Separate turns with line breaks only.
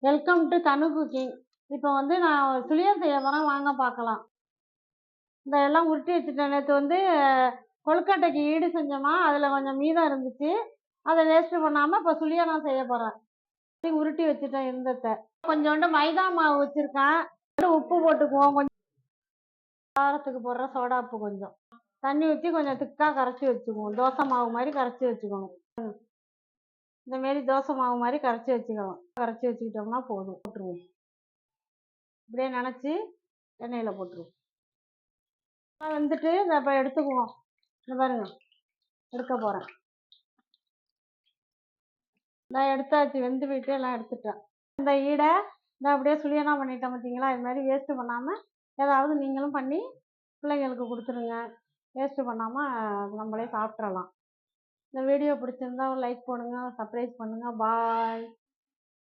Welcome to Thanu cooking. இப்போ வந்து நான் சுழியம் செய்ய போகிறேன், வாங்க பார்க்கலாம். இந்த எல்லாம் உருட்டி வச்சுட்டேன். நேற்று வந்து கொழுக்கட்டைக்கு ஈடு செஞ்சோமா, அதில் கொஞ்சம் மீதம் இருந்துச்சு. அதை வேஸ்ட்டு பண்ணாமல் இப்போ சுழியம் நான் செய்ய போகிறேன். உருட்டி வச்சுட்டேன் இருந்ததை. கொஞ்சோண்டு மைதா மாவு வச்சுருக்கேன். உப்பு போட்டுக்குவோம். கொஞ்சம் காரத்துக்கு போடுற சோடா உப்பு கொஞ்சம் தண்ணி ஊற்றி கொஞ்சம் திக்காக கரைச்சி வச்சுக்குவோம். தோசை மாவு மாதிரி கரைச்சி வச்சுக்கணும். இந்தமாரி தோசை மாவு மாதிரி கரைச்சி வச்சுக்கலாம். கரைச்சி வச்சுக்கிட்டோம்னா போதும். போட்டுருவோம். இப்படியே நினச்சி எண்ணெயில் போட்டுருவோம். வந்துட்டு இதை இப்போ எடுத்துக்குவோம். இந்த பாருங்க, எடுக்க போகிறேன். நான் எடுத்தாச்சு, வெந்து போயிட்டு எல்லாம் எடுத்துட்டேன். இந்த ஈடை இந்த அப்படியே சுழியனா பண்ணிட்டேன் பார்த்தீங்களா. இது மாதிரி வேஸ்ட்டு பண்ணாமல் ஏதாவது நீங்களும் பண்ணி பிள்ளைங்களுக்கு கொடுத்துருங்க. வேஸ்ட்டு பண்ணாமல் நம்மளே சாப்பிட்றலாம். இந்த வீடியோ பிடிச்சிருந்தா ஒரு லைக் பண்ணுங்கள், சப்ஸ்கிரைப் பண்ணுங்கள். பாய்.